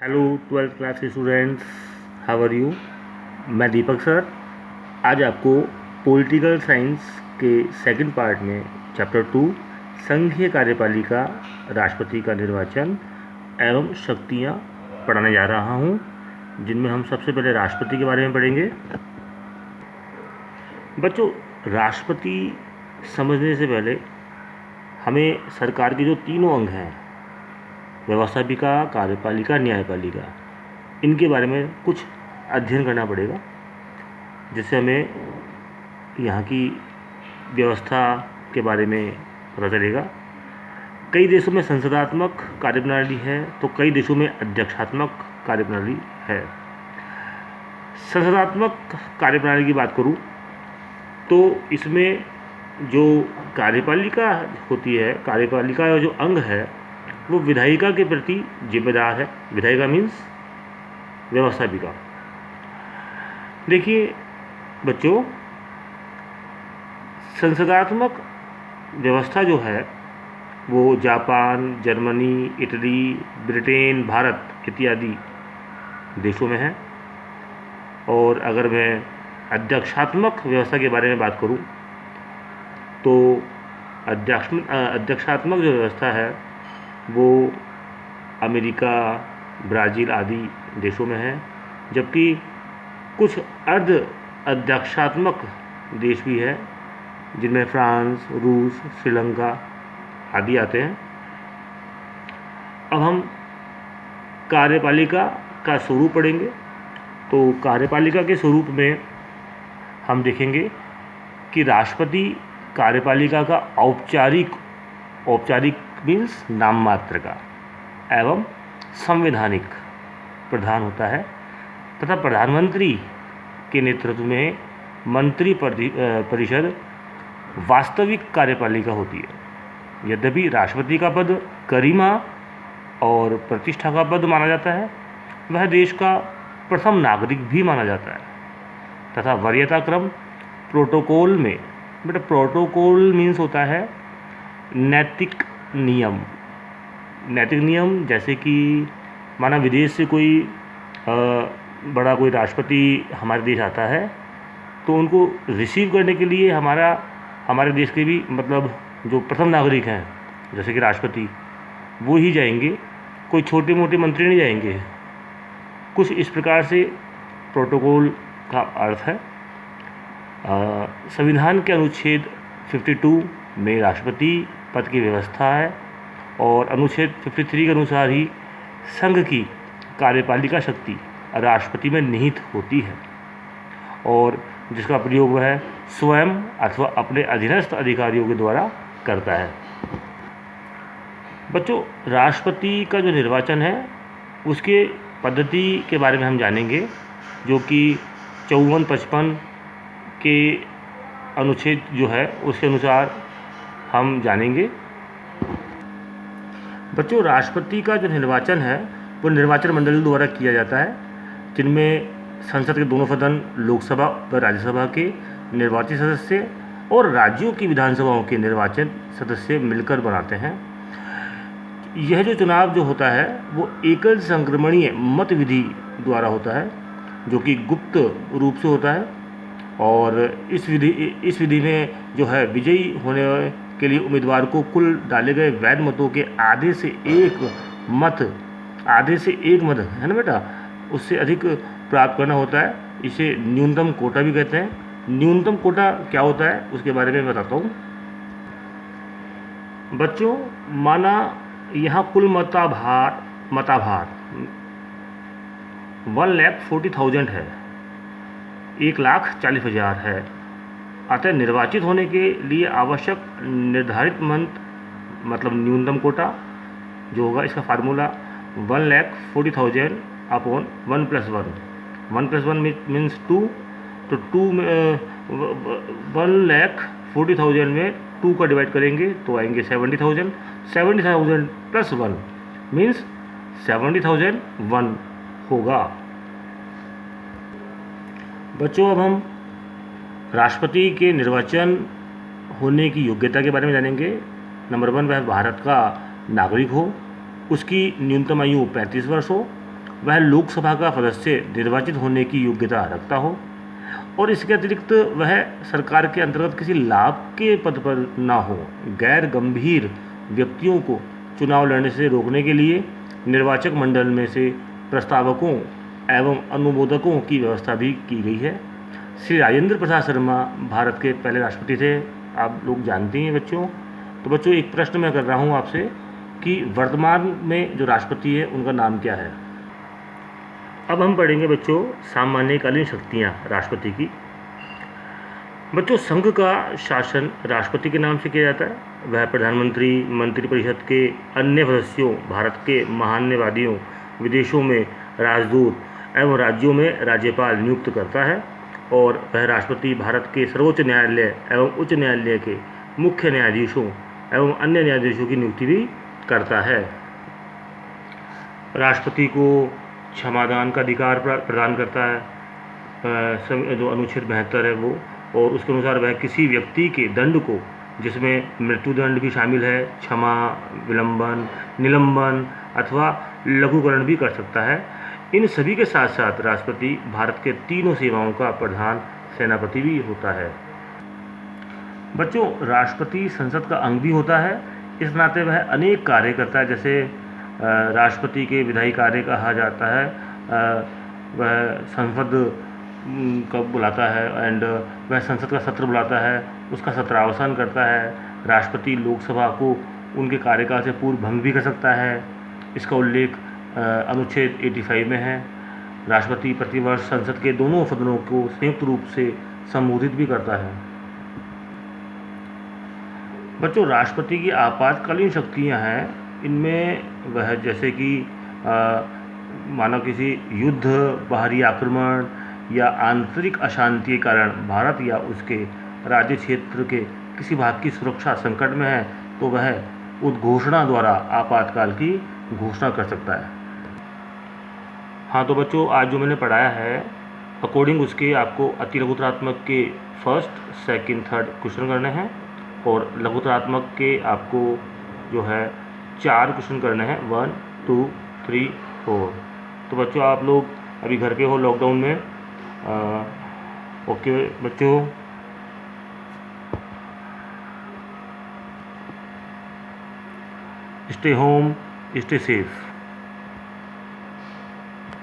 Hello 12th class के students, how are you. मैं दीपक sir आज आपको पॉलिटिकल साइंस के सेकंड पार्ट में चैप्टर 2 संघीय कार्यपालिका राष्ट्रपति का निर्वाचन एवं शक्तियाँ पढ़ाने जा रहा हूँ, जिनमें हम सबसे पहले राष्ट्रपति के बारे में पढ़ेंगे। बच्चों, राष्ट्रपति समझने से पहले हमें सरकार के जो तीनों अंग हैं, व्यवस्थापिका, कार्यपालिका, न्यायपालिका, इनके बारे में कुछ अध्ययन करना पड़ेगा, जिससे हमें यहाँ की व्यवस्था के बारे में पता चलेगा। कई देशों में संसदात्मक कार्यप्रणाली है तो कई देशों में अध्यक्षात्मक कार्यप्रणाली है। संसदात्मक कार्यप्रणाली की बात करूँ तो इसमें जो कार्यपालिका होती है, कार्यपालिका का जो अंग है वो विधायिका के प्रति जिम्मेदार है। विधायिका मीन्स व्यवस्थापिका। देखिए बच्चों, संसदात्मक व्यवस्था जो है वो Japan, Germany, Italy, Britain, Bharat इत्यादि देशों में है। और अगर मैं अध्यक्षात्मक व्यवस्था के बारे में बात करूं तो अध्यक्षात्मक जो व्यवस्था है वो अमेरिका, ब्राज़ील आदि देशों में है, जबकि कुछ अर्ध अध्यक्षात्मक देश भी है जिनमें फ्रांस, रूस, श्रीलंका आदि आते हैं। अब हम कार्यपालिका का स्वरूप पढ़ेंगे। तो कार्यपालिका के स्वरूप में हम देखेंगे कि राष्ट्रपति कार्यपालिका का औपचारिक मीन्स नाम मात्र का एवं संवैधानिक प्रधान होता है, तथा प्रधानमंत्री के नेतृत्व में मंत्री परिषद वास्तविक कार्यपालिका होती है। यद्यपि राष्ट्रपति का पद गरिमा और प्रतिष्ठा का पद माना जाता है, वह देश का प्रथम नागरिक भी माना जाता है, तथा वरीयता क्रम प्रोटोकॉल में, बेटा प्रोटोकॉल मीन्स होता है नैतिक नियम। नैतिक नियम जैसे कि माना विदेश से कोई बड़ा कोई राष्ट्रपति हमारे देश आता है तो उनको रिसीव करने के लिए हमारे देश के भी मतलब जो प्रथम नागरिक हैं जैसे कि राष्ट्रपति, वो ही जाएंगे, कोई छोटे मोटे मंत्री नहीं जाएंगे। कुछ इस प्रकार से प्रोटोकॉल का अर्थ है। संविधान के अनुच्छेद 52 में राष्ट्रपति पद की व्यवस्था है और अनुच्छेद 53 के अनुसार ही संघ की कार्यपालिका शक्ति राष्ट्रपति में निहित होती है और जिसका प्रयोग वह स्वयं अथवा अपने अधीनस्थ अधिकारियों के द्वारा करता है। बच्चों, राष्ट्रपति का जो निर्वाचन है उसके पद्धति के बारे में हम जानेंगे, जो कि 54-55 के अनुच्छेद जो है उसके अनुसार हम जानेंगे। बच्चों, राष्ट्रपति का जो निर्वाचन है वो निर्वाचन मंडल द्वारा किया जाता है, जिनमें संसद के दोनों सदन, लोकसभा व राज्यसभा के निर्वाचित सदस्य और राज्यों की विधानसभाओं के निर्वाचित सदस्य मिलकर बनाते हैं। यह जो चुनाव जो होता है वो एकल संक्रमणीय मत विधि द्वारा होता है, जो कि गुप्त रूप से होता है। और इस विधि में जो है विजयी होने के लिए उम्मीदवार को कुल डाले गए वैध मतों के आधे से एक मत है ना बेटा, उससे अधिक प्राप्त करना होता है। इसे न्यूनतम कोटा भी कहते हैं। न्यूनतम कोटा क्या होता है उसके बारे में बताता हूँ। बच्चों, माना यहाँ कुल मताभार 1,40,000 है, 1,40,000 है। अतः निर्वाचित होने के लिए आवश्यक निर्धारित मतलब न्यूनतम कोटा जो होगा, इसका फार्मूला 1,40,000 अपॉन 1+1। 1+1 मीन्स 2, तो 1,40,000 में 2 का डिवाइड करेंगे तो आएंगे 70,000। 70,000 प्लस 1 मीन्स 70,001 होगा। बच्चों, अब हम राष्ट्रपति के निर्वाचन होने की योग्यता के बारे में जानेंगे। नंबर 1, वह भारत का नागरिक हो, उसकी न्यूनतम आयु 35 वर्ष हो, वह लोकसभा का सदस्य निर्वाचित होने की योग्यता रखता हो और इसके अतिरिक्त वह सरकार के अंतर्गत किसी लाभ के पद पर ना हो। गैर गंभीर व्यक्तियों को चुनाव लड़ने से रोकने के लिए निर्वाचक मंडल में से प्रस्तावकों एवं अनुमोदकों की व्यवस्था भी की गई है। श्री राजेंद्र प्रसाद शर्मा भारत के पहले राष्ट्रपति थे, आप लोग जानते हैं बच्चों। तो बच्चों एक प्रश्न मैं कर रहा हूँ आपसे कि वर्तमान में जो राष्ट्रपति है उनका नाम क्या है। अब हम पढ़ेंगे बच्चों सामान्यकालीन शक्तियाँ राष्ट्रपति की। बच्चों संघ का शासन राष्ट्रपति के नाम से किया जाता है। वह प्रधानमंत्री, मंत्रिपरिषद के अन्य सदस्यों, भारत के महान्यवादियों, विदेशों में राजदूत एवं राज्यों में राज्यपाल नियुक्त करता है और वह राष्ट्रपति भारत के सर्वोच्च न्यायालय एवं उच्च न्यायालय के मुख्य न्यायाधीशों एवं अन्य न्यायाधीशों की नियुक्ति भी करता है। राष्ट्रपति को क्षमादान का अधिकार प्रदान करता है जो अनुच्छेद 72 है वो, और उसके अनुसार वह किसी व्यक्ति के दंड को, जिसमें मृत्युदंड भी शामिल है, क्षमा, विलंबन, निलंबन अथवा लघुकरण भी कर सकता है। इन सभी के साथ साथ राष्ट्रपति भारत के तीनों सेवाओं का प्रधान सेनापति भी होता है। बच्चों राष्ट्रपति संसद का अंग भी होता है, इस नाते वह अनेक कार्य करता है। जैसे राष्ट्रपति के विधायी कार्य कहा जाता है, वह संसद कब बुलाता है एंड वह संसद का सत्र बुलाता है, उसका सत्रावसान करता है। राष्ट्रपति लोकसभा को उनके कार्यकाल से पूर्व भंग भी कर सकता है, इसका उल्लेख अनुच्छेद 85 में है। राष्ट्रपति प्रतिवर्ष संसद के दोनों सदनों को संयुक्त रूप से संबोधित भी करता है। बच्चों राष्ट्रपति की आपातकालीन शक्तियां हैं, इनमें वह जैसे कि मानो किसी युद्ध, बाहरी आक्रमण या आंतरिक अशांति के कारण भारत या उसके राज्य क्षेत्र के किसी भाग की सुरक्षा संकट में है तो वह उद्घोषणा द्वारा आपातकाल की घोषणा कर सकता है। हाँ तो बच्चों आज जो मैंने पढ़ाया है अकॉर्डिंग उसके आपको अति लघुतरात्मक के फर्स्ट, सेकंड, थर्ड क्वेश्चन करने हैं और लघुतरात्मक के आपको जो है 4 क्वेश्चन करने हैं, 1, 2, 3, 4। तो बच्चों आप लोग अभी घर पे हो लॉकडाउन में, ओके बच्चों, स्टे होम, स्टे सेफ।